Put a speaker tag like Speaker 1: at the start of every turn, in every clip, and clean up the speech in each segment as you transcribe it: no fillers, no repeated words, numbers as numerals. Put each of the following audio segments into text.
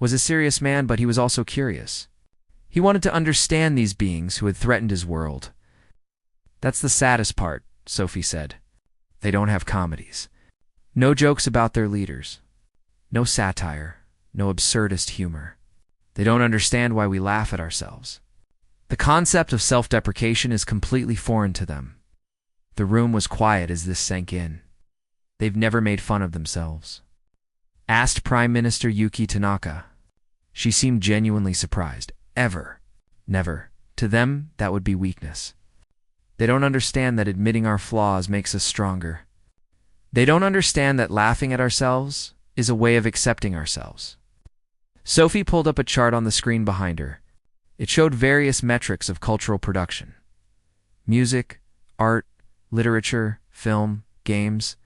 Speaker 1: was a serious man, but he was also curious. He wanted to understand these beings who had threatened his world. "That's the saddest part," Sophie said. "They don't have comedies. No jokes about their leaders. No satire. No absurdist humor. They don't understand why we laugh at ourselves. The concept of self-deprecation is completely foreign to them." The room was quiet as this sank in. "They've never made fun of themselves?" asked Prime Minister Yuki Tanaka. She seemed genuinely surprised. "Ever. Never. To them, that would be weakness. They don't understand that admitting our flaws makes us stronger. They don't understand that laughing at ourselves is a way of accepting ourselves." Sophie pulled up a chart on the screen behind her. It showed various metrics of cultural production: music, art, literature, film, games.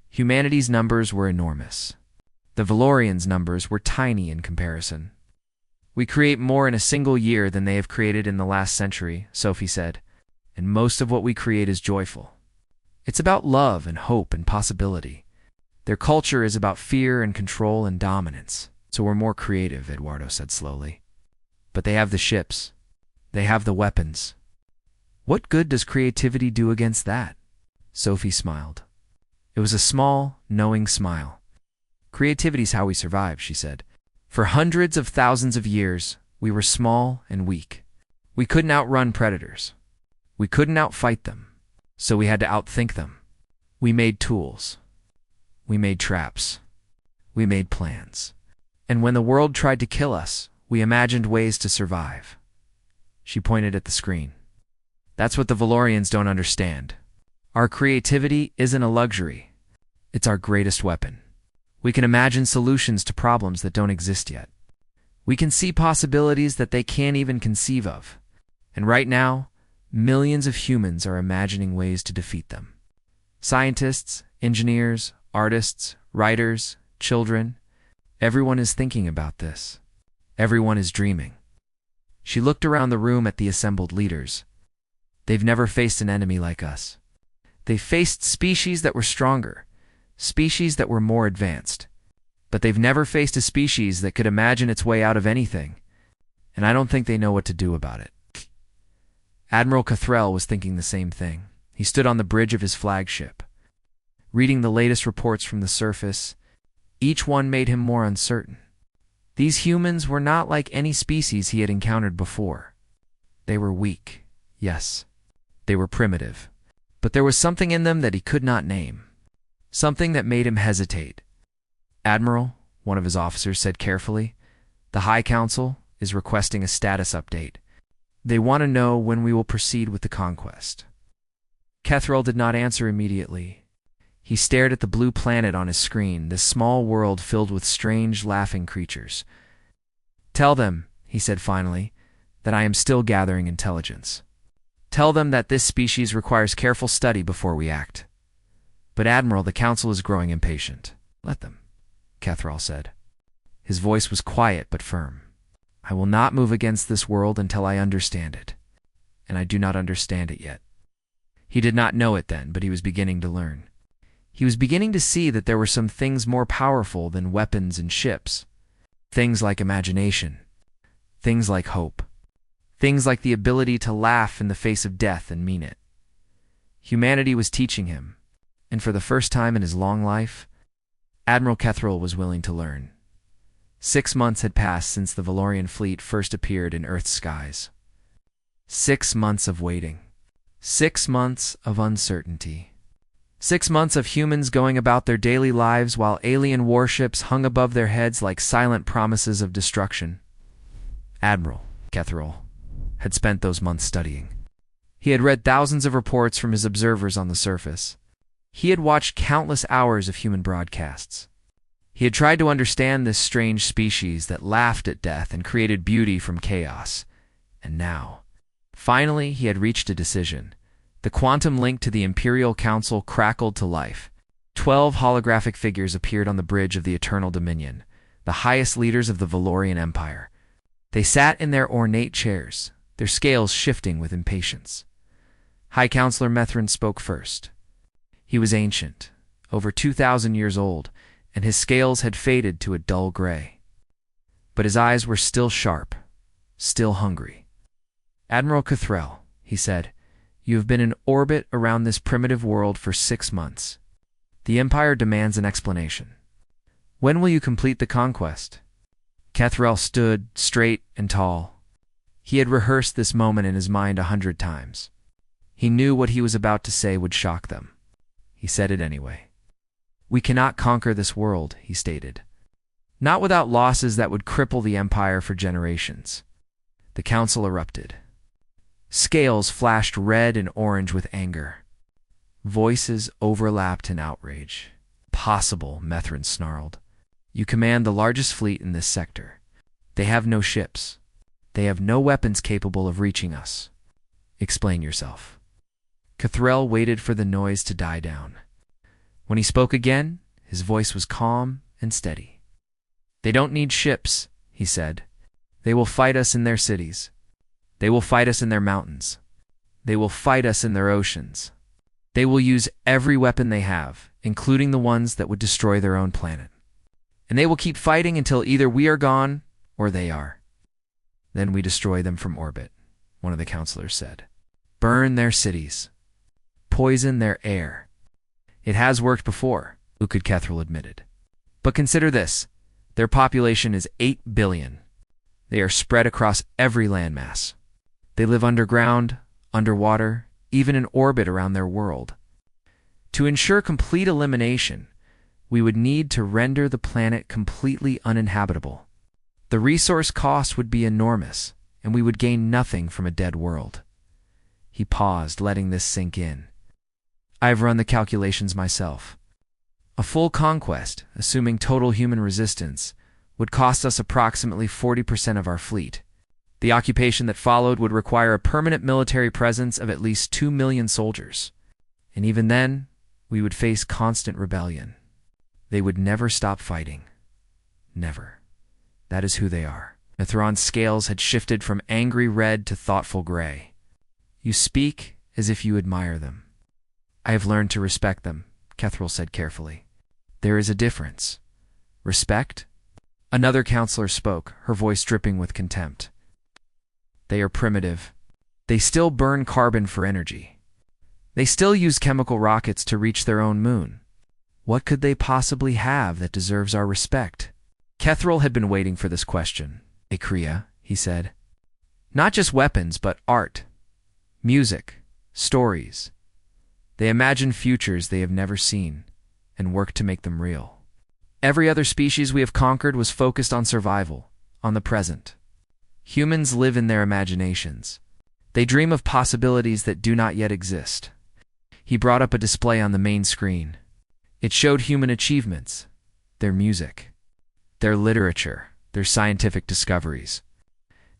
Speaker 1: Humanity's numbers were enormous. The Valorians' numbers were tiny in comparison. "We create more in a single year than they have created in the last century," Sophie said, "and most of what we create is joyful. It's about love and hope and possibility. Their culture is about fear and control and dominance. So we're more creative," Eduardo said slowly. "But they have the ships. They have the weapons. What good does creativity do against that?" Sophie smiled. It was a small, knowing smile. "Creativity's how we survive," she said. "For hundreds of thousands of years, we were small and weak. We couldn't outrun predators. We couldn't outfight them. So we had to outthink them. We made tools. We made traps. We made plans. And when the world tried to kill us, we imagined ways to survive." She pointed at the screen. "That's what the Valorians don't understand. Our creativity isn't a luxury. It's our greatest weapon. We can imagine solutions to problems that don't exist yet. We can see possibilities that they can't even conceive of. And right now, millions of humans are imagining ways to defeat them. Scientists, engineers, artists, writers, children, everyone is thinking about this. Everyone is dreaming." She looked around the room at the assembled leaders. "They've never faced an enemy like us. They faced species that were stronger, species that were more advanced. But they've never faced a species that could imagine its way out of anything, and I don't think they know what to do about it." Admiral Cathrell was thinking the same thing. He stood on the bridge of his flagship, reading the latest reports from the surface. Each one made him more uncertain. These humans were not like any species he had encountered before. They were weak, yes. They were primitive. But there was something in them that he could not name. Something that made him hesitate. "Admiral," one of his officers said carefully, "the High Council is requesting a status update. They want to know when we will proceed with the conquest." Cathrell did not answer immediately. He stared at the blue planet on his screen, this small world filled with strange, laughing creatures. "Tell them," he said finally, "that I am still gathering intelligence. Tell them that this species requires careful study before we act." "But Admiral, the Council is growing impatient." "Let them," Cathrell said. His voice was quiet but firm. "I will not move against this world until I understand it. And I do not understand it yet." He did not know it then, but he was beginning to learn. He was beginning to see that there were some things more powerful than weapons and ships. Things like imagination. Things like hope. Things like the ability to laugh in the face of death and mean it. Humanity was teaching him, and for the first time in his long life, Admiral Cathrell was willing to learn. 6 months had passed since the Valorian fleet first appeared in Earth's skies. 6 months of waiting. 6 months of uncertainty. 6 months of humans going about their daily lives while alien warships hung above their heads like silent promises of destruction. Admiral Cathrell had spent those months studying. He had read thousands of reports from his observers on the surface. He had watched countless hours of human broadcasts. He had tried to understand this strange species that laughed at death and created beauty from chaos. And now, finally, he had reached a decision. The quantum link to the Imperial Council crackled to life. 12 holographic figures appeared on the bridge of the Eternal Dominion, the highest leaders of the Valorian Empire. They sat in their ornate chairs, their scales shifting with impatience. High Counselor Methrin spoke first. He was ancient, over 2,000 years old, and his scales had faded to a dull gray. but his eyes were still sharp, still hungry. "Admiral Cathrell," he said, "you have been in orbit around this primitive world for 6 months. The Empire demands an explanation. When will you complete the conquest?" Cathrell stood straight and tall. He had rehearsed this moment in his mind 100 times. He knew what he was about to say would shock them. He said it anyway. "We cannot conquer this world," he stated. "Not without losses that would cripple the Empire for generations." The council erupted. Scales flashed red and orange with anger. Voices overlapped in outrage. "Possible," Methrin snarled. "You command the largest fleet in this sector. They have no ships. They have no weapons capable of reaching us. Explain yourself." Cathrell waited for the noise to die down. When he spoke again, his voice was calm and steady. "They don't need ships," he said. "They will fight us in their cities. They will fight us in their mountains. They will fight us in their oceans. They will use every weapon they have, including the ones that would destroy their own planet. And they will keep fighting until either we are gone or they are. Then we destroy them from orbit," one of the counselors said. "Burn their cities. Poison their air. It has worked before," Lieutenant Cathrell admitted. "But consider this. Their population is 8 billion. They are spread across every landmass. They live underground, underwater, even in orbit around their world. To ensure complete elimination, we would need to render the planet completely uninhabitable. The resource cost would be enormous, and we would gain nothing from a dead world." He paused, letting this sink in. "I've run the calculations myself. A full conquest, assuming total human resistance, would cost us approximately 40% of our fleet. The occupation that followed would require a permanent military presence of at least 2 million soldiers. And even then, we would face constant rebellion. They would never stop fighting. Never. That is who they are." Mithron's scales had shifted from angry red to thoughtful gray. "You speak as if you admire them." "I have learned to respect them," Cathrell said carefully. "There is a difference. Respect?" Another counselor spoke, her voice dripping with contempt. "They are primitive. They still burn carbon for energy. They still use chemical rockets to reach their own moon. What could they possibly have that deserves our respect?" Cathrell had been waiting for this question. "Akria," he said. "Not just weapons, but art, music, stories. They imagine futures they have never seen and work to make them real. Every other species we have conquered was focused on survival, on the present. Humans live in their imaginations. They dream of possibilities that do not yet exist." He brought up a display on the main screen. It showed human achievements, their music, their literature, their scientific discoveries,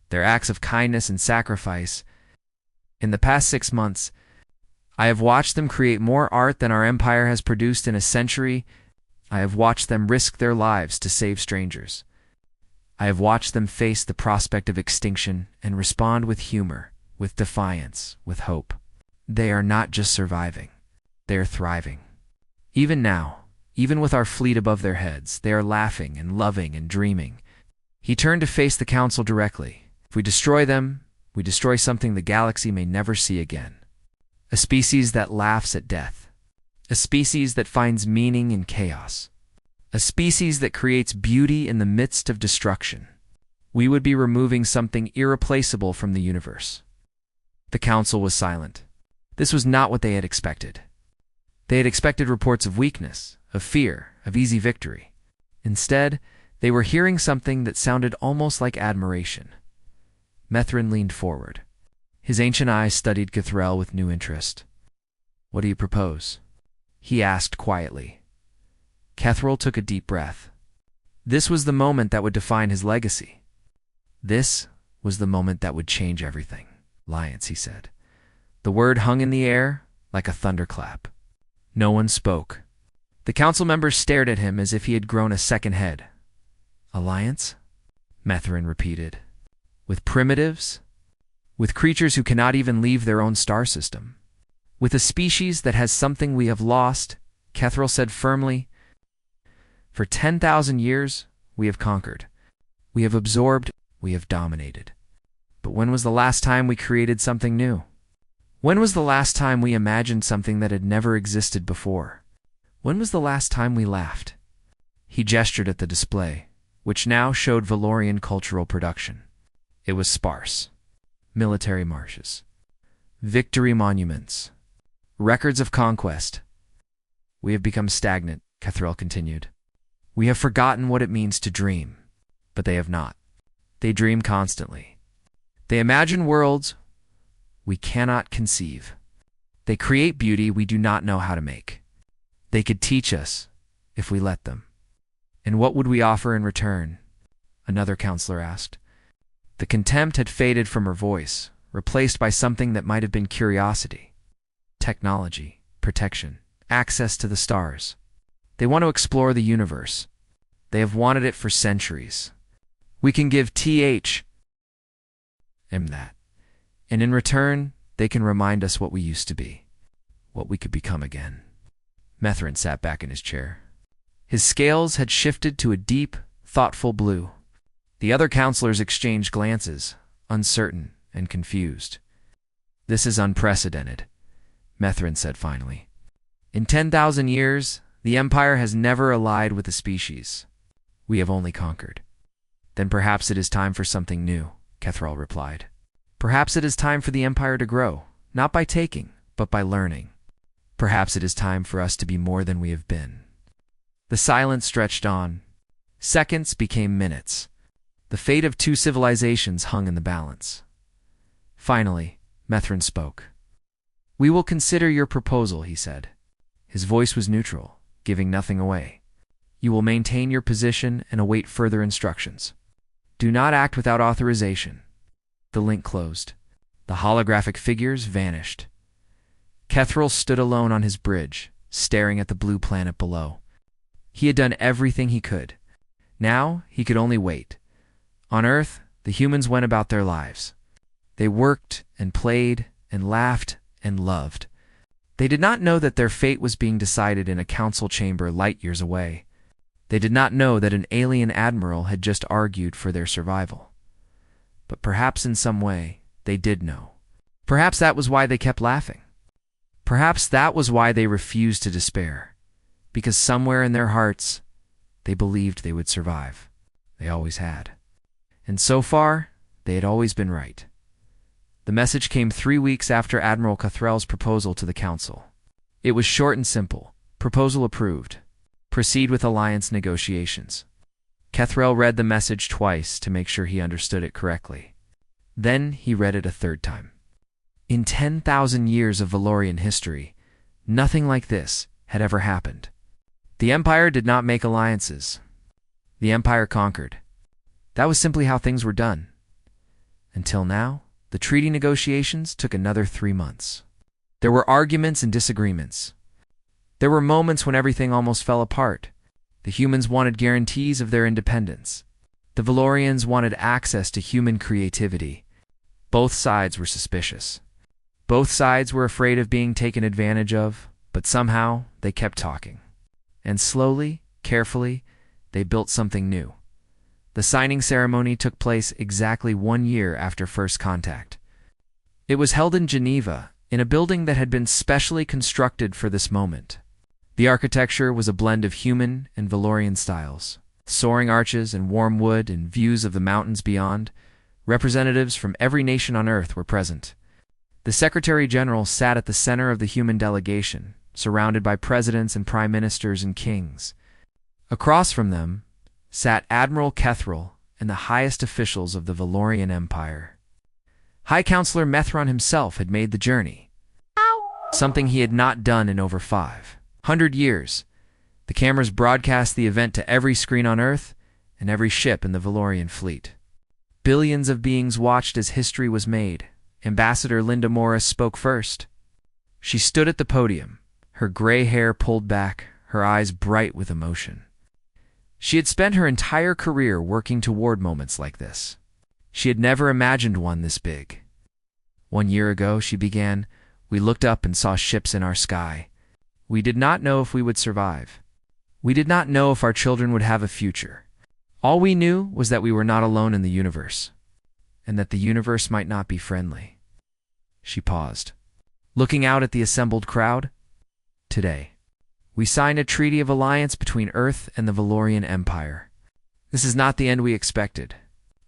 Speaker 1: their acts of kindness and sacrifice. "In the past 6 months, I have watched them create more art than our empire has produced in a century. I have watched them risk their lives to save strangers. I have watched them face the prospect of extinction and respond with humor, with defiance, with hope. They are not just surviving, they are thriving. Even now, even with our fleet above their heads, they are laughing and loving and dreaming." He turned to face the council directly. "If we destroy them, we destroy something the galaxy may never see again. A species that laughs at death. A species that finds meaning in chaos. A species that creates beauty in the midst of destruction. We would be removing something irreplaceable from the universe." The council was silent. This was not what they had expected. They had expected reports of weakness, of fear, of easy victory. Instead, they were hearing something that sounded almost like admiration. Methrin leaned forward. His ancient eyes studied Cathrell with new interest. "What do you propose?" he asked quietly. Cathrell took a deep breath. This was the moment that would define his legacy. This was the moment that would change everything. "Alliance," he said. The word hung in the air like a thunderclap. No one spoke. The council members stared at him as if he had grown a second head. "Alliance?" Methrin repeated. "With primitives? With creatures who cannot even leave their own star system? With a species that has something we have lost?" Cathrell said firmly. "For 10,000 years, we have conquered. We have absorbed, we have dominated. But when was the last time we created something new? When was the last time we imagined something that had never existed before? When was the last time we laughed? He gestured at the display, which now showed Valorian cultural production. It was sparse. Military marches, victory monuments, records of conquest. We have become stagnant, Cathrell continued. We have forgotten what it means to dream, but they have not. They dream constantly. They imagine worlds we cannot conceive. They create beauty we do not know how to make. They could teach us if we let them. And what would we offer in return? Another counselor asked. The contempt had faded from her voice, replaced by something that might have been curiosity. Technology, protection, access to the stars. They want to explore the universe. They have wanted it for centuries. We can give THM that. And in return, they can remind us what we used to be, what we could become again. Methrin sat back in his chair. His scales had shifted to a deep, thoughtful blue. The other counselors exchanged glances, uncertain and confused. This is unprecedented, Methrin said finally. In 10,000 years, the Empire has never allied with a species. We have only conquered. Then perhaps it is time for something new, Cathrell replied. Perhaps it is time for the Empire to grow, not by taking, but by learning. Perhaps it is time for us to be more than we have been. The silence stretched on. Seconds became minutes. The fate of two civilizations hung in the balance. Finally, Methrin spoke. We will consider your proposal, he said. His voice was neutral, giving nothing away. You will maintain your position and await further instructions. Do not act without authorization. The link closed. The holographic figures vanished. Cathrell stood alone on his bridge, staring at the blue planet below. He had done everything he could. Now he could only wait. On Earth, the humans went about their lives. They worked and played and laughed and loved. They did not know that their fate was being decided in a council chamber light years away. They did not know that an alien admiral had just argued for their survival. But perhaps in some way, they did know. Perhaps that was why they kept laughing. Perhaps that was why they refused to despair. Because somewhere in their hearts, they believed they would survive. They always had. And so far, they had always been right. The message came 3 weeks after Admiral Cathrell's proposal to the Council. It was short and simple. Proposal approved. Proceed with alliance negotiations. Cathrell read the message twice to make sure he understood it correctly. Then he read it a third time. In 10,000 years of Valorian history, nothing like this had ever happened. The Empire did not make alliances. The Empire conquered. That was simply how things were done. Until now, the treaty negotiations took another 3 months. There were arguments and disagreements. There were moments when everything almost fell apart. The humans wanted guarantees of their independence. The Valorians wanted access to human creativity. Both sides were suspicious. Both sides were afraid of being taken advantage of, but somehow they kept talking. And slowly, carefully, they built something new. The signing ceremony took place exactly 1 year after first contact. It was held in Geneva, in a building that had been specially constructed for this moment. The architecture was a blend of human and Valorian styles. Soaring arches and warm wood and views of the mountains beyond. Representatives from every nation on Earth were present. The Secretary-General sat at the center of the human delegation, surrounded by presidents and prime ministers and kings. Across from them sat Admiral Cathrell and the highest officials of the Valorian Empire. High Counselor Methron himself had made the journey, something he had not done in over 500 years. The cameras broadcast the event to every screen on Earth and every ship in the Valorian fleet. Billions of beings watched as history was made. Ambassador Linda Morris spoke first. She stood at the podium, her gray hair pulled back, her eyes bright with emotion. She had spent her entire career working toward moments like this. She had never imagined one this big. 1 year ago, she began, we looked up and saw ships in our sky. We did not know if we would survive. We did not know if our children would have a future. All we knew was that we were not alone in the universe, and that the universe might not be friendly. She paused, looking out at the assembled crowd. Today, we signed a treaty of alliance between Earth and the Valorian Empire. This is not the end we expected.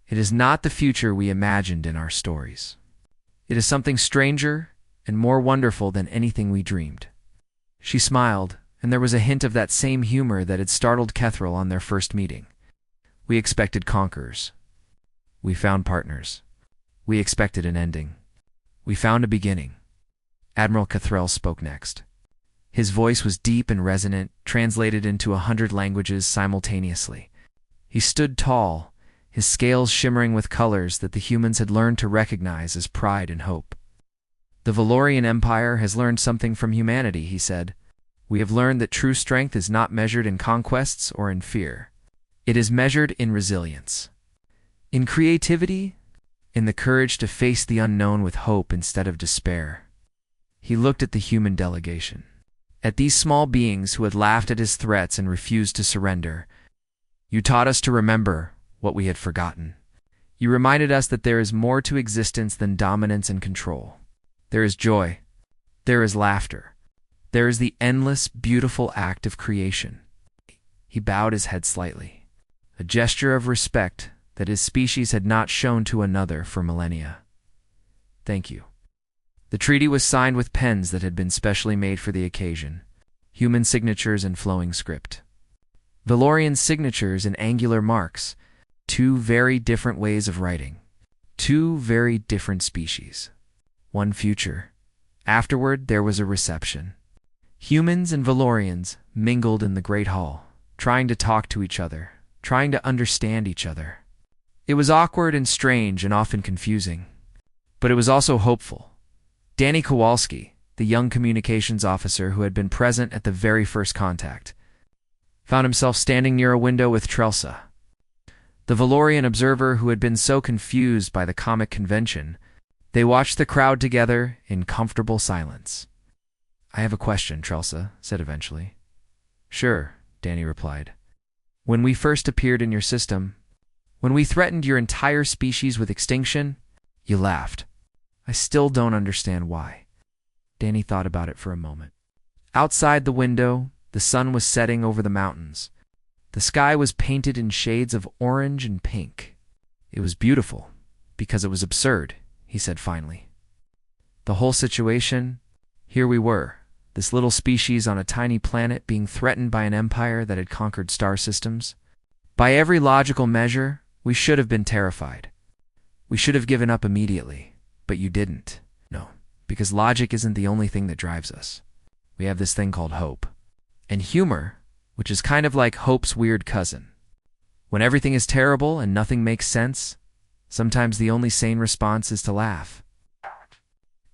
Speaker 1: It is not the future we imagined in our stories. It is something stranger and more wonderful than anything we dreamed. She smiled, and there was a hint of that same humor that had startled Kethril on their first meeting. We expected conquerors. We found partners. We expected an ending. We found a beginning. Admiral Kethril spoke next. His voice was deep and resonant, translated into 100 languages simultaneously. He stood tall, his scales shimmering with colors that the humans had learned to recognize as pride and hope. The Valorian Empire has learned something from humanity, he said. We have learned that true strength is not measured in conquests or in fear. It is measured in resilience, in creativity, in the courage to face the unknown with hope instead of despair. He looked at the human delegation, at these small beings who had laughed at his threats and refused to surrender. You taught us to remember what we had forgotten. You reminded us that there is more to existence than dominance and control. There is joy. There is laughter. There is the endless, beautiful act of creation. He bowed his head slightly, a gesture of respect that his species had not shown to another for millennia. Thank you. The treaty was signed with pens that had been specially made for the occasion, human signatures and flowing script. Valorian signatures and angular marks, two very different ways of writing, two very different species, one future. Afterward, there was a reception. Humans and Valorians mingled in the Great Hall, trying to talk to each other, trying to understand each other. It was awkward and strange and often confusing, but it was also hopeful. Danny Kowalski, the young communications officer who had been present at the very first contact, found himself standing near a window with Trelsa. The Valorian observer who had been so confused by the comic convention, they watched the crowd together in comfortable silence. I have a question, Trelsa said eventually. Sure, Danny replied. When we first appeared in your system, when we threatened your entire species with extinction, you laughed. I still don't understand why. Danny thought about it for a moment. Outside the window, the sun was setting over the mountains. The sky was painted in shades of orange and pink. It was beautiful, because it was absurd, he said finally. The whole situation, here we were, this little species on a tiny planet being threatened by an empire that had conquered star systems. By every logical measure, we should have been terrified. We should have given up immediately, but you didn't. No, because logic isn't the only thing that drives us. We have this thing called hope. And humor, which is kind of like hope's weird cousin. When everything is terrible and nothing makes sense, sometimes the only sane response is to laugh.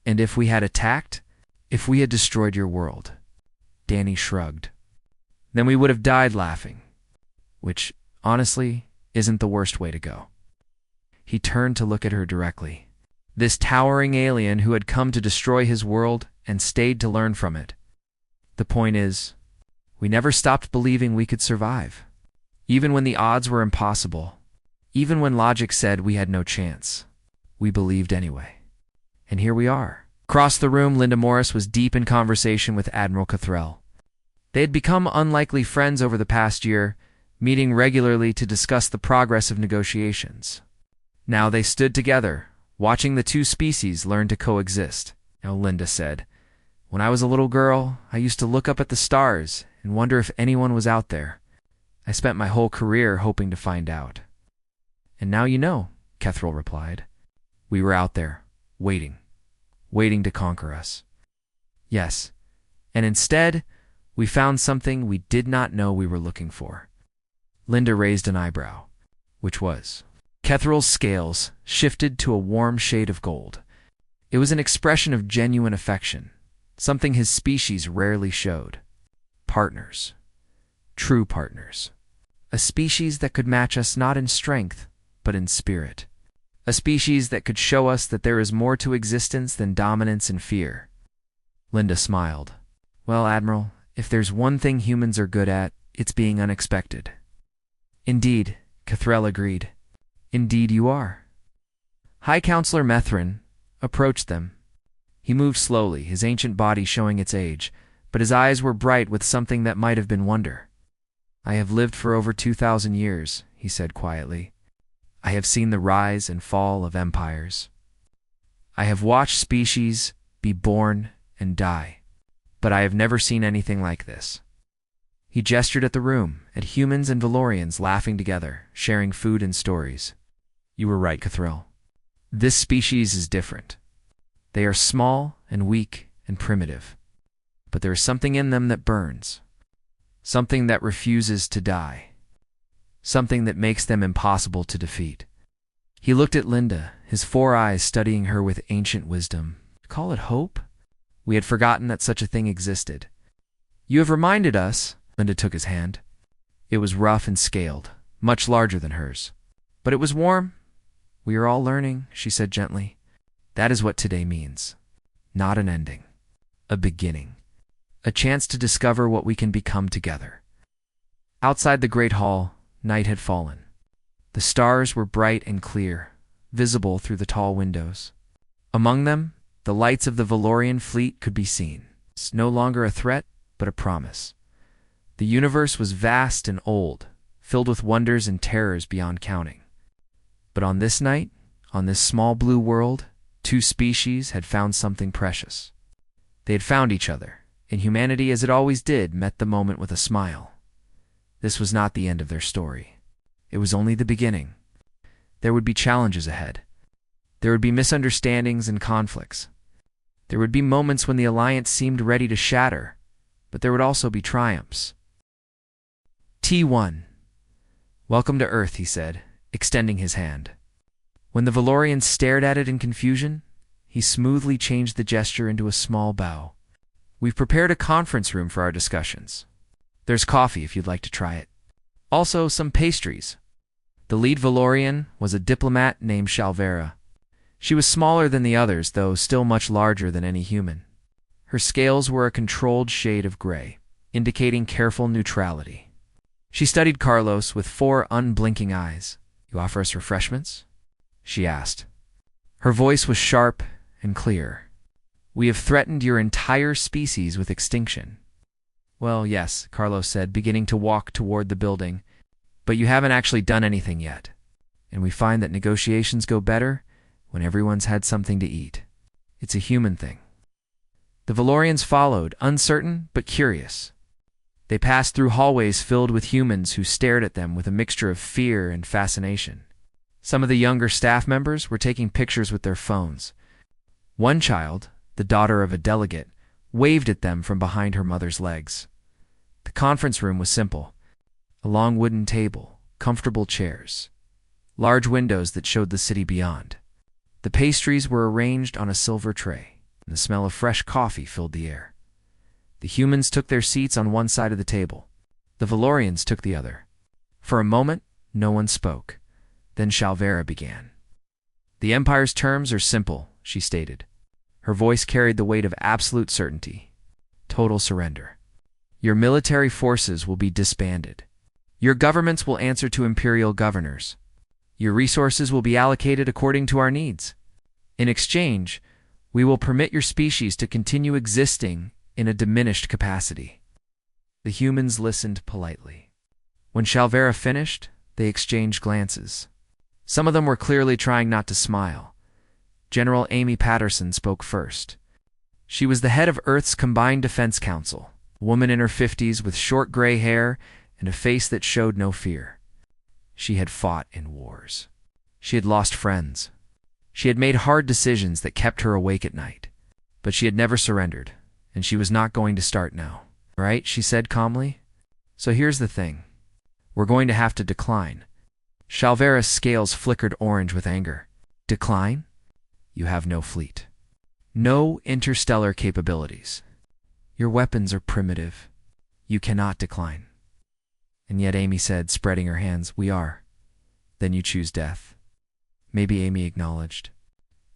Speaker 1: And if we had attacked, if we had destroyed your world, Danny shrugged, then we would have died laughing, which, honestly, isn't the worst way to go. He turned to look at her directly. This towering alien who had come to destroy his world and stayed to learn from it. The point is, we never stopped believing we could survive. Even when the odds were impossible, even when logic said we had no chance, we believed anyway. And here we are. Across the room, Linda Morris was deep in conversation with Admiral Kethril. They had become unlikely friends over the past year, meeting regularly to discuss the progress of negotiations. Now they stood together, watching the two species learn to coexist. Now Linda said, when I was a little girl, I used to look up at the stars and wonder if anyone was out there. I spent my whole career hoping to find out. And now you know, Kethril replied. We were out there, waiting to conquer us. Yes, and instead, we found something we did not know we were looking for. Linda raised an eyebrow, which was. Kethril's scales shifted to a warm shade of gold. It was an expression of genuine affection, something his species rarely showed. Partners. True partners. A species that could match us not in strength, but in spirit. A species that could show us that there is more to existence than dominance and fear. Linda smiled. Well, Admiral, if there's one thing humans are good at, it's being unexpected. Indeed, Cathrell agreed. Indeed you are. High Counselor Methrin approached them. He moved slowly, his ancient body showing its age, but his eyes were bright with something that might have been wonder. I have lived for over 2,000 years, he said quietly. I have seen the rise and fall of empires. I have watched species be born and die, but I have never seen anything like this. He gestured at the room, at humans and Valorians laughing together, sharing food and stories. You were right, Cathrell. This species is different. They are small and weak and primitive, but there is something in them that burns, something that refuses to die, something that makes them impossible to defeat. He looked at Linda, his 4 eyes studying her with ancient wisdom. Call it hope? We had forgotten that such a thing existed. You have reminded us. Linda took his hand. It was rough and scaled, much larger than hers. But it was warm. We are all learning, she said gently. That is what today means. Not an ending. A beginning. A chance to discover what we can become together. Outside the great hall, night had fallen. The stars were bright and clear, visible through the tall windows. Among them, the lights of the Valorian fleet could be seen. It's no longer a threat, but a promise. The universe was vast and old, filled with wonders and terrors beyond counting. But on this night, on this small blue world, 2 species had found something precious. They had found each other, and humanity, as it always did, met the moment with a smile. This was not the end of their story. It was only the beginning. There would be challenges ahead. There would be misunderstandings and conflicts. There would be moments when the alliance seemed ready to shatter, but there would also be triumphs. T1. Welcome to Earth, he said, extending his hand. When the Valorians stared at it in confusion, he smoothly changed the gesture into a small bow. We've prepared a conference room for our discussions. There's coffee if you'd like to try it. Also, some pastries. The lead Valorian was a diplomat named Shalvera. She was smaller than the others, though still much larger than any human. Her scales were a controlled shade of gray, indicating careful neutrality. She studied Carlos with 4 unblinking eyes. You offer us refreshments? She asked. Her voice was sharp and clear. We have threatened your entire species with extinction. Well, yes, Carlos said, beginning to walk toward the building, but you haven't actually done anything yet. And we find that negotiations go better when everyone's had something to eat. It's a human thing. The Valorians followed, uncertain but curious. They passed through hallways filled with humans who stared at them with a mixture of fear and fascination. Some of the younger staff members were taking pictures with their phones. One child, the daughter of a delegate, waved at them from behind her mother's legs. The conference room was simple. A long wooden table, comfortable chairs, large windows that showed the city beyond. The pastries were arranged on a silver tray, and the smell of fresh coffee filled the air. The humans took their seats on one side of the table. The Valorians took the other. For a moment, no one spoke. Then Shalvera began. The Empire's terms are simple, she stated. Her voice carried the weight of absolute certainty. Total surrender. Your military forces will be disbanded. Your governments will answer to imperial governors. Your resources will be allocated according to our needs. In exchange, we will permit your species to continue existing in a diminished capacity. The humans listened politely. When Shalvera finished, they exchanged glances. Some of them were clearly trying not to smile. General Amy Patterson spoke first. She was the head of Earth's Combined Defense Council, a woman in her 50s with short gray hair and a face that showed no fear. She had fought in wars. She had lost friends. She had made hard decisions that kept her awake at night. But she had never surrendered, and she was not going to start now. Right? She said calmly. So here's the thing. We're going to have to decline. Shalvera's scales flickered orange with anger. Decline? You have no fleet. No interstellar capabilities. Your weapons are primitive. You cannot decline. And yet Amy said, spreading her hands, we are. Then you choose death. Maybe Amy acknowledged.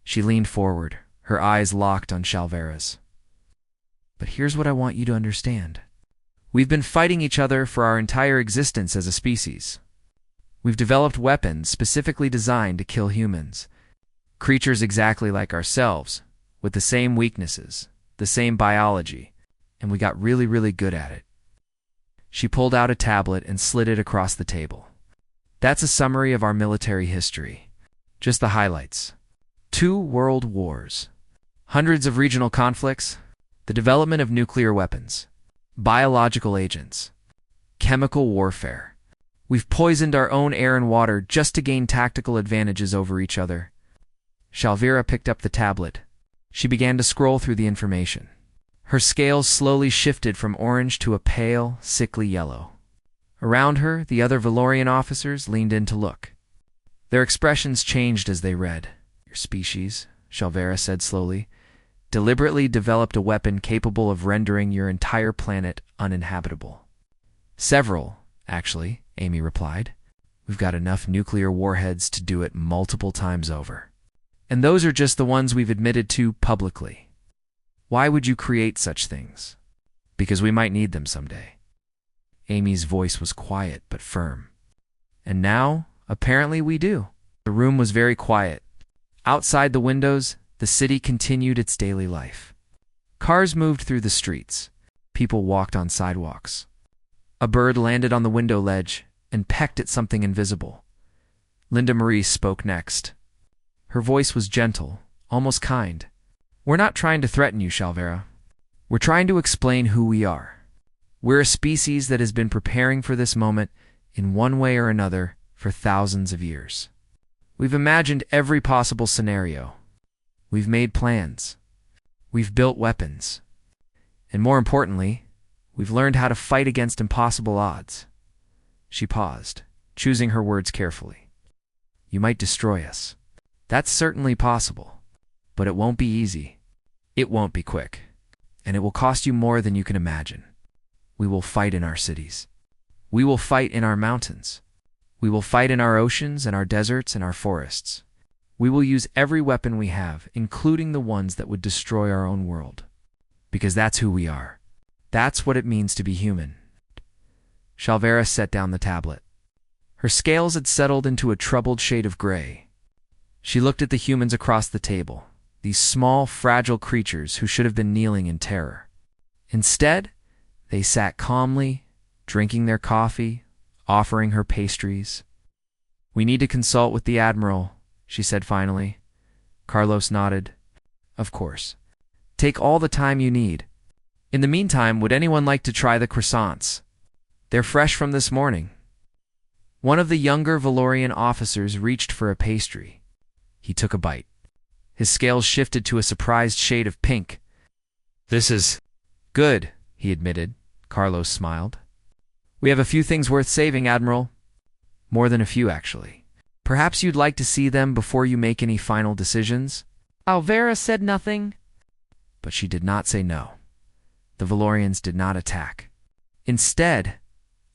Speaker 1: She leaned forward, her eyes locked on Shalvera's. But here's what I want you to understand. We've been fighting each other for our entire existence as a species. We've developed weapons specifically designed to kill humans. Creatures exactly like ourselves, with the same weaknesses, the same biology, and we got really, really good at it. She pulled out a tablet and slid it across the table. That's a summary of our military history. Just the highlights. 2 world wars. Hundreds of regional conflicts. The development of nuclear weapons. Biological agents. Chemical warfare. We've poisoned our own air and water just to gain tactical advantages over each other. Shalvira picked up the tablet. She began to scroll through the information. Her scales slowly shifted from orange to a pale, sickly yellow. Around her, the other Valorian officers leaned in to look. Their expressions changed as they read. Your species, Shalvira said slowly, deliberately developed a weapon capable of rendering your entire planet uninhabitable. Several, actually, Amy replied. We've got enough nuclear warheads to do it multiple times over. And those are just the ones we've admitted to publicly. Why would you create such things? Because we might need them someday. Amy's voice was quiet but firm. And now, apparently we do. The room was very quiet. Outside the windows, the city continued its daily life. Cars moved through the streets. People walked on sidewalks. A bird landed on the window ledge and pecked at something invisible. Linda Marie spoke next. Her voice was gentle, almost kind. We're not trying to threaten you, Shalvira. We're trying to explain who we are. We're a species that has been preparing for this moment in one way or another for thousands of years. We've imagined every possible scenario. We've made plans. We've built weapons. And more importantly, we've learned how to fight against impossible odds. She paused, choosing her words carefully. You might destroy us. That's certainly possible. But it won't be easy. It won't be quick. And it will cost you more than you can imagine. We will fight in our cities. We will fight in our mountains. We will fight in our oceans and our deserts and our forests. We will use every weapon we have, including the ones that would destroy our own world. Because that's who we are. That's what it means to be human. Shalvira set down the tablet. Her scales had settled into a troubled shade of gray. She looked at the humans across the table, these small, fragile creatures who should have been kneeling in terror. Instead, they sat calmly, drinking their coffee, offering her pastries. We need to consult with the Admiral, she said finally. Carlos nodded. Of course. Take all the time you need. In the meantime, would anyone like to try the croissants? They're fresh from this morning. One of the younger Valorian officers reached for a pastry. He took a bite. His scales shifted to a surprised shade of pink. This is good, he admitted. Carlos smiled. We have a few things worth saving, Admiral. More than a few, actually. Perhaps you'd like to see them before you make any final decisions? Alvera said nothing. But she did not say no. The Valorians did not attack. Instead,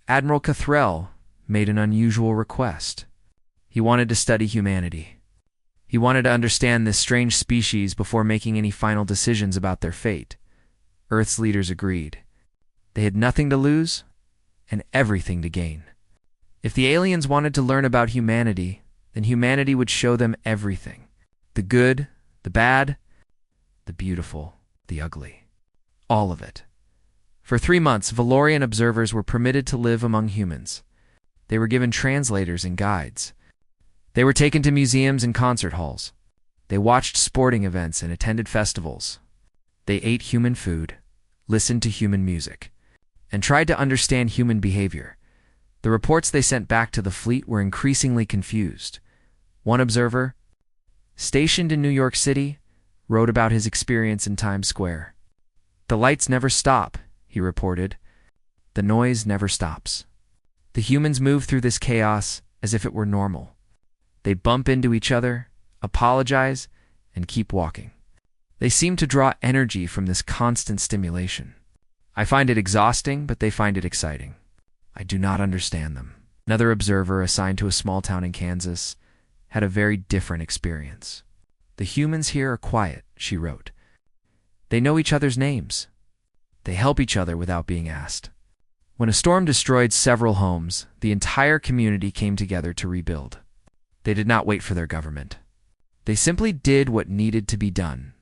Speaker 1: Admiral Cathrell made an unusual request. He wanted to study humanity. He wanted to understand this strange species before making any final decisions about their fate. Earth's leaders agreed. They had nothing to lose and everything to gain. If the aliens wanted to learn about humanity, then humanity would show them everything. The good, the bad, the beautiful, the ugly. All of it. For 3 months, Valorian observers were permitted to live among humans. They were given translators and guides. They were taken to museums and concert halls. They watched sporting events and attended festivals. They ate human food, listened to human music, and tried to understand human behavior. The reports they sent back to the fleet were increasingly confused. One observer, stationed in New York City, wrote about his experience in Times Square. The lights never stop, he reported. The noise never stops. The humans move through this chaos as if it were normal. They bump into each other, apologize, and keep walking. They seem to draw energy from this constant stimulation. I find it exhausting, but they find it exciting. I do not understand them. Another observer assigned to a small town in Kansas had a very different experience. The humans here are quiet, she wrote. They know each other's names. They help each other without being asked. When a storm destroyed several homes, the entire community came together to rebuild. They did not wait for their government. They simply did what needed to be done.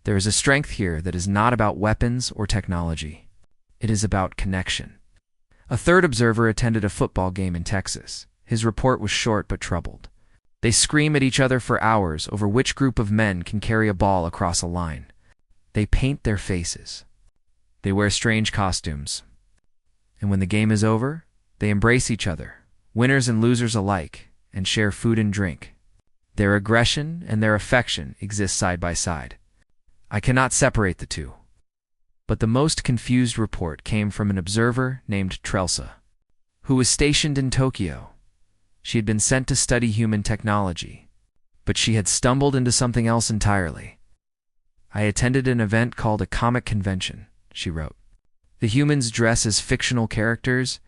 Speaker 1: There is a strength here that is not about weapons or technology. It is about connection. A third observer attended a football game in Texas. His report was short but troubled. They scream at each other for hours over which group of men can carry a ball across a line. They paint their faces. They wear strange costumes. And when the game is over, they embrace each other, winners and losers alike, and share food and drink. Their aggression and their affection exist side by side. I cannot separate the two. But the most confused report came from an observer named Trelsa, who was stationed in Tokyo. She had been sent to study human technology, but she had stumbled into something else entirely. I attended an event called a comic convention, she wrote. The humans dress as fictional characters.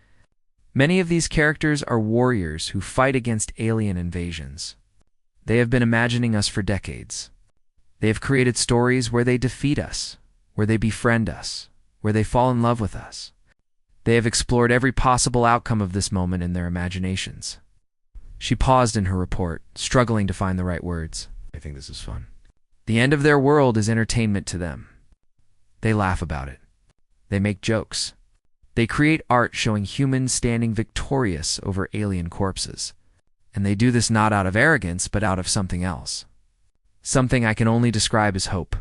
Speaker 1: Many of these characters are warriors who fight against alien invasions. They have been imagining us for decades. They have created stories where they defeat us, where they befriend us, where they fall in love with us. They have explored every possible outcome of this moment in their imaginations. She paused in her report, struggling to find the right words. I think this is fun. The end of their world is entertainment to them. They laugh about it. They make jokes. They create art showing humans standing victorious over alien corpses. And they do this not out of arrogance, but out of something else. Something I can only describe as hope.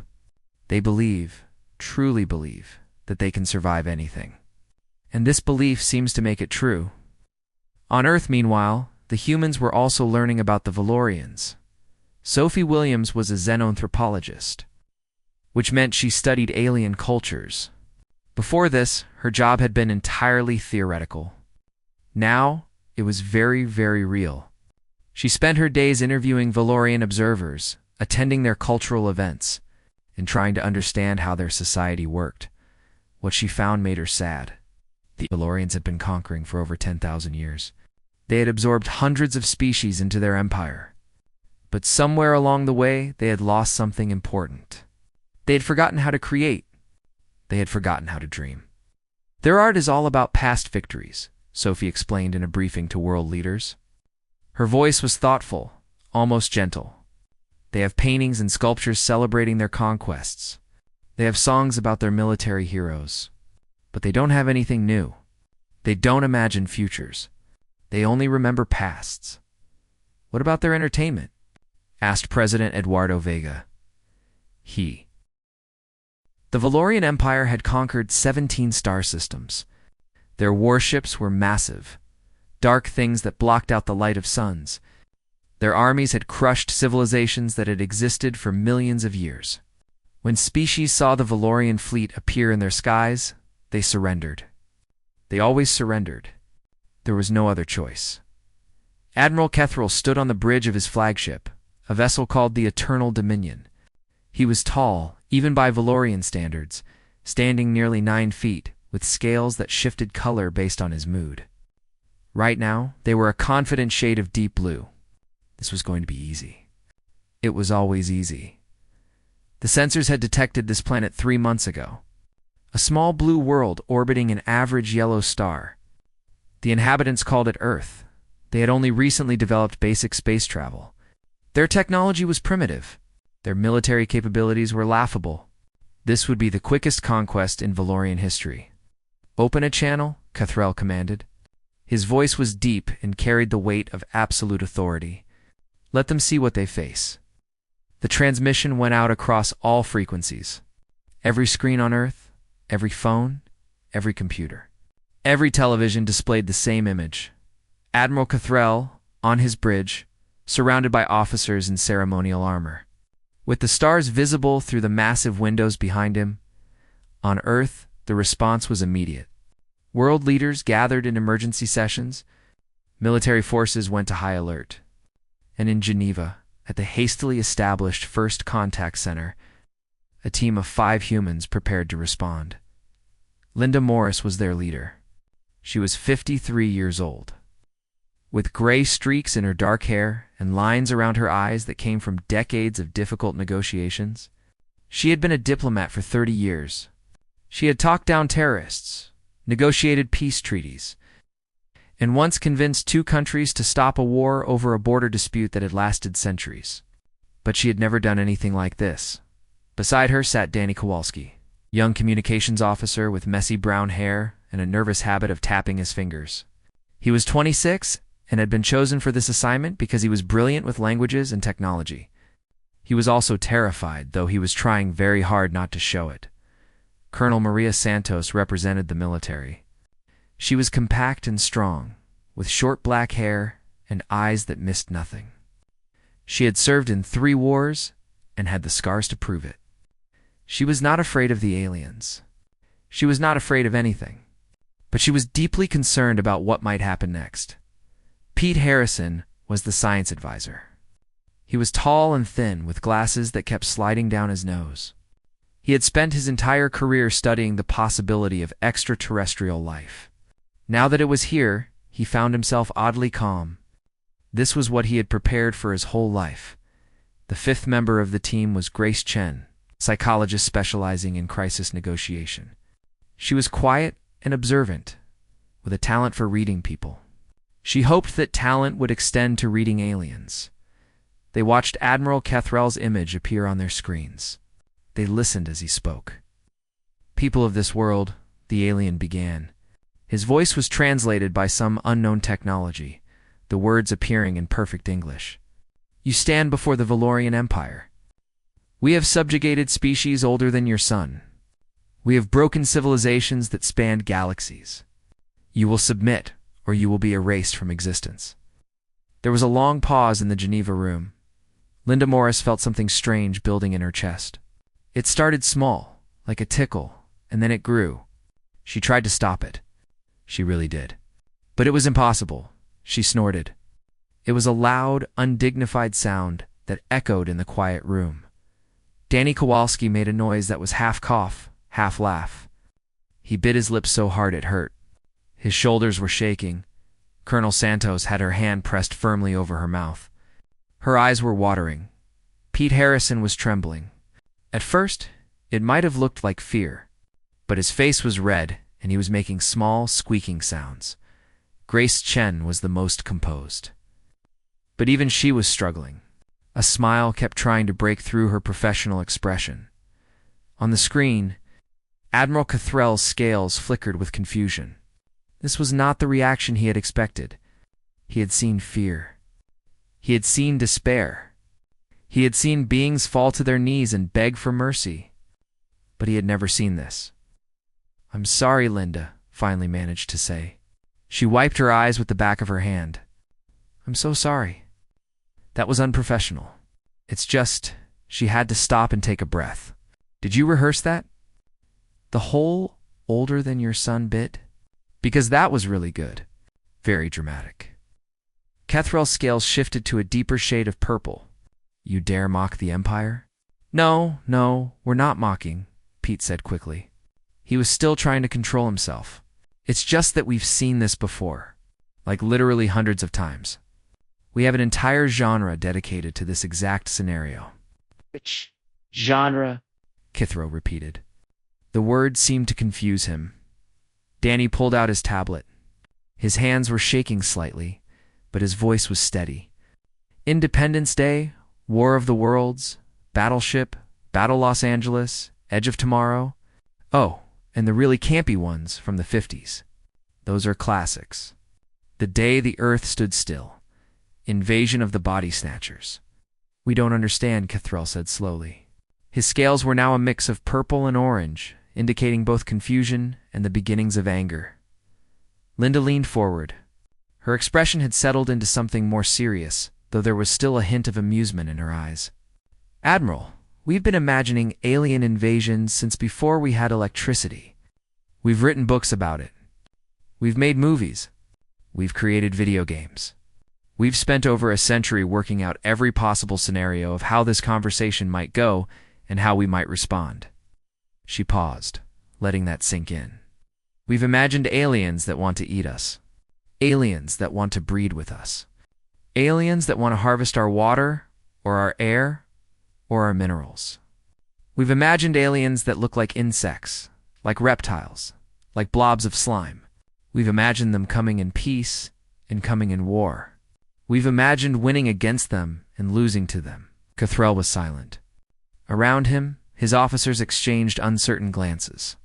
Speaker 1: They believe, truly believe, that they can survive anything. And this belief seems to make it true. On Earth, meanwhile, the humans were also learning about the Valorians. Sophie Williams was a xenanthropologist, which meant she studied alien cultures. Before this, her job had been entirely theoretical. Now, it was very, very real. She spent her days interviewing Valorian observers, attending their cultural events, and trying to understand how their society worked. What she found made her sad. The Valorians had been conquering for over 10,000 years. They had absorbed hundreds of species into their empire. But somewhere along the way, they had lost something important. They had forgotten how to create. They had forgotten how to dream. Their art is all about past victories, Sophie explained in a briefing to world leaders. Her voice was thoughtful, almost gentle. They have paintings and sculptures celebrating their conquests. They have songs about their military heroes. But they don't have anything new. They don't imagine futures. They only remember pasts. What about their entertainment? Asked President Eduardo Vega. The Valorian Empire had conquered 17 star systems. Their warships were massive, dark things that blocked out the light of suns. Their armies had crushed civilizations that had existed for millions of years. When species saw the Valorian fleet appear in their skies, they surrendered. They always surrendered. There was no other choice. Admiral Kethril stood on the bridge of his flagship, a vessel called the Eternal Dominion. He was tall, even by Valorian standards, standing nearly 9 feet, with scales that shifted color based on his mood. Right now, they were a confident shade of deep blue. This was going to be easy. It was always easy. The sensors had detected this planet 3 months ago. A small blue world orbiting an average yellow star. The inhabitants called it Earth. They had only recently developed basic space travel. Their technology was primitive. Their military capabilities were laughable. This would be the quickest conquest in Valorian history. Open a channel, Kethril commanded. His voice was deep and carried the weight of absolute authority. Let them see what they face. The transmission went out across all frequencies. Every screen on Earth, every phone, every computer. Every television displayed the same image. Admiral Kethril, on his bridge, surrounded by officers in ceremonial armor. With the stars visible through the massive windows behind him, on Earth, the response was immediate. World leaders gathered in emergency sessions. Military forces went to high alert. And in Geneva, at the hastily established First Contact Center, a team of 5 humans prepared to respond. Linda Morris was their leader. She was 53 years old. With gray streaks in her dark hair and lines around her eyes that came from decades of difficult negotiations, she had been a diplomat for 30 years. She had talked down terrorists, negotiated peace treaties, and once convinced two countries to stop a war over a border dispute that had lasted centuries. But she had never done anything like this. Beside her sat Danny Kowalski, young communications officer with messy brown hair and a nervous habit of tapping his fingers. He was 26 and had been chosen for this assignment because he was brilliant with languages and technology. He was also terrified, though he was trying very hard not to show it. Colonel Maria Santos represented the military. She was compact and strong, with short black hair and eyes that missed nothing. She had served in 3 wars and had the scars to prove it. She was not afraid of the aliens. She was not afraid of anything. But she was deeply concerned about what might happen next. Pete Harrison was the science advisor. He was tall and thin, with glasses that kept sliding down his nose. He had spent his entire career studying the possibility of extraterrestrial life. Now that it was here, he found himself oddly calm. This was what he had prepared for his whole life. The 5th member of the team was Grace Chen, psychologist specializing in crisis negotiation. She was quiet and observant, with a talent for reading people. She hoped that talent would extend to reading aliens. They watched Admiral Kethrel's image appear on their screens. They listened as he spoke. "People of this world," the alien began. His voice was translated by some unknown technology, the words appearing in perfect English. "You stand before the Valorian Empire. We have subjugated species older than your sun. We have broken civilizations that spanned galaxies. You will submit, or you will be erased from existence." There was a long pause in the Geneva room. Linda Morris felt something strange building in her chest. It started small, like a tickle, and then it grew. She tried to stop it. She really did. But it was impossible. She snorted. It was a loud, undignified sound that echoed in the quiet room. Danny Kowalski made a noise that was half cough, half laugh. He bit his lips so hard it hurt. His shoulders were shaking. Colonel Santos had her hand pressed firmly over her mouth. Her eyes were watering. Pete Harrison was trembling. At first, it might have looked like fear, but his face was red and he was making small, squeaking sounds. Grace Chen was the most composed. But even she was struggling. A smile kept trying to break through her professional expression. On the screen, Admiral Kethrel's scales flickered with confusion. This was not the reaction he had expected. He had seen fear. He had seen despair. He had seen beings fall to their knees and beg for mercy. But he had never seen this. "I'm sorry," Linda finally managed to say. She wiped her eyes with the back of her hand. "I'm so sorry. That was unprofessional. It's just," she had to stop and take a breath. "Did you rehearse that? The whole older than your son bit? Because that was really good. Very dramatic." Kethrel's scales shifted to a deeper shade of purple. "You dare mock the Empire?" No, we're not mocking," Pete said quickly. He was still trying to control himself. "It's just that we've seen this before. Like literally hundreds of times. We have an entire genre dedicated to this exact scenario."
Speaker 2: "Which genre?"
Speaker 1: Kethrel repeated. The word seemed to confuse him. Danny pulled out his tablet. His hands were shaking slightly, but his voice was steady. "Independence Day, War of the Worlds, Battleship, Battle Los Angeles, Edge of Tomorrow. Oh, and the really campy ones from the 50s. Those are classics. The Day the Earth Stood Still. Invasion of the Body Snatchers." "We don't understand," Kethrel said slowly. His scales were now a mix of purple and orange, indicating both confusion and the beginnings of anger. Linda leaned forward. Her expression had settled into something more serious, though there was still a hint of amusement in her eyes. "Admiral, we've been imagining alien invasions since before we had electricity. We've written books about it. We've made movies. We've created video games. We've spent over a century working out every possible scenario of how this conversation might go and how we might respond." She paused, letting that sink in. "We've imagined aliens that want to eat us. Aliens that want to breed with us. Aliens that want to harvest our water, or our air, or our minerals. We've imagined aliens that look like insects, like reptiles, like blobs of slime. We've imagined them coming in peace and coming in war. We've imagined winning against them and losing to them. Cathrell was silent. Around him, his officers exchanged uncertain glances.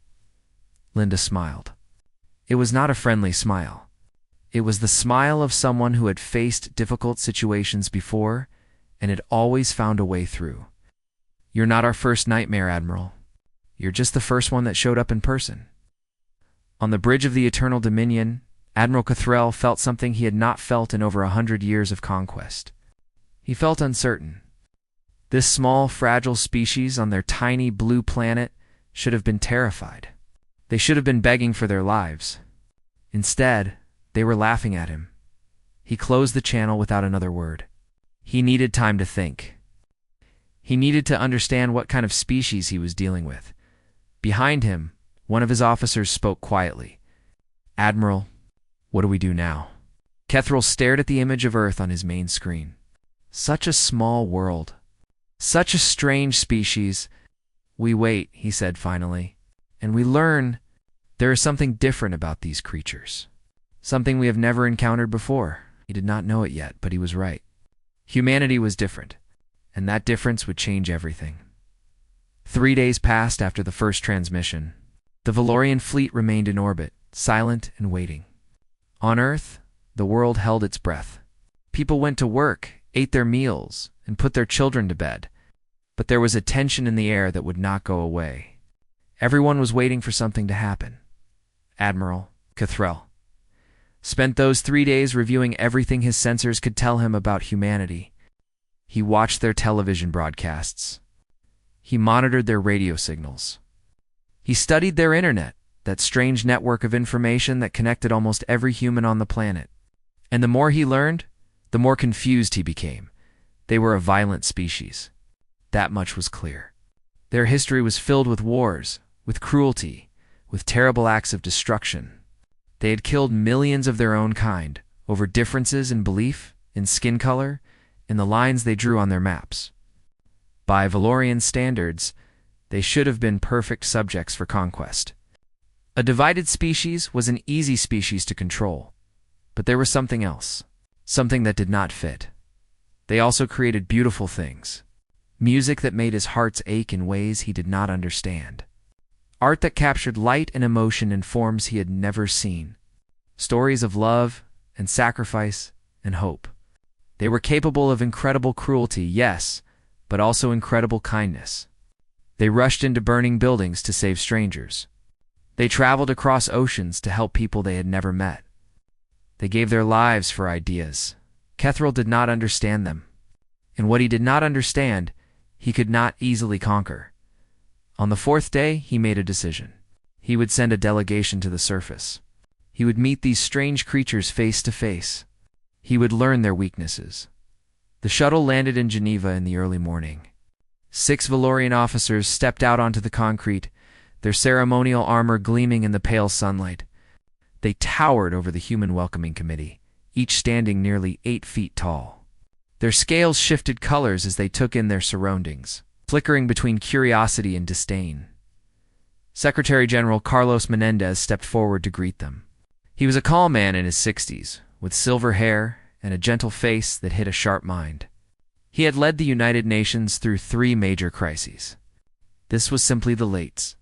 Speaker 1: Linda smiled. It was not a friendly smile. It was the smile of someone who had faced difficult situations before and had always found a way through. You're not our first nightmare, Admiral. You're just the first one that showed up in person. On the bridge of the Eternal Dominion, Admiral Cathrell felt something he had not felt in over 100 years of conquest. He felt uncertain. This small, fragile species on their tiny blue planet should have been terrified. They should have been begging for their lives. Instead, they were laughing at him. He closed the channel without another word. He needed time to think. He needed to understand what kind of species he was dealing with. Behind him, one of his officers spoke quietly. Admiral, what do we do now? Cathrell stared at the image of Earth on his main screen. Such a small world. Such a strange species. We wait, he said finally, and we learn there is something different about these creatures. Something we have never encountered before. He did not know it yet, but he was right. Humanity was different, and that difference would change everything. 3 days passed after the first transmission. The Valorian fleet remained in orbit, silent and waiting. On Earth, the world held its breath. People went to work, ate their meals, and put their children to bed. But there was a tension in the air that would not go away. Everyone was waiting for something to happen. Admiral Cathrell spent those 3 days reviewing everything his sensors could tell him about humanity. He watched their television broadcasts. He monitored their radio signals. He studied their internet, that strange network of information that connected almost every human on the planet. And the more he learned, the more confused he became. They were a violent species. That much was clear. Their history was filled with wars, with cruelty, with terrible acts of destruction. They had killed millions of their own kind over differences in belief, in skin color, in the lines they drew on their maps. By Valorian standards, they should have been perfect subjects for conquest. A divided species was an easy species to control, but there was something else, something that did not fit. They also created beautiful things, music that made his hearts ache in ways he did not understand, art that captured light and emotion in forms he had never seen, stories of love and sacrifice and hope. They were capable of incredible cruelty, yes, but also incredible kindness. They rushed into burning buildings to save strangers. They traveled across oceans to help people they had never met. They gave their lives for ideas. Cathrell did not understand them. And what he did not understand, he could not easily conquer. On the 4th day, he made a decision. He would send a delegation to the surface. He would meet these strange creatures face to face. He would learn their weaknesses. The shuttle landed in Geneva in the early morning. 6 Valorian officers stepped out onto the concrete, their ceremonial armor gleaming in the pale sunlight. They towered over the human welcoming committee, each standing nearly 8 feet tall. Their scales shifted colors as they took in their surroundings, flickering between curiosity and disdain. Secretary General Carlos Menendez stepped forward to greet them. He was a calm man in his 60s, with silver hair and a gentle face that hid a sharp mind. He had led the United Nations through 3 major crises. This was simply the latest.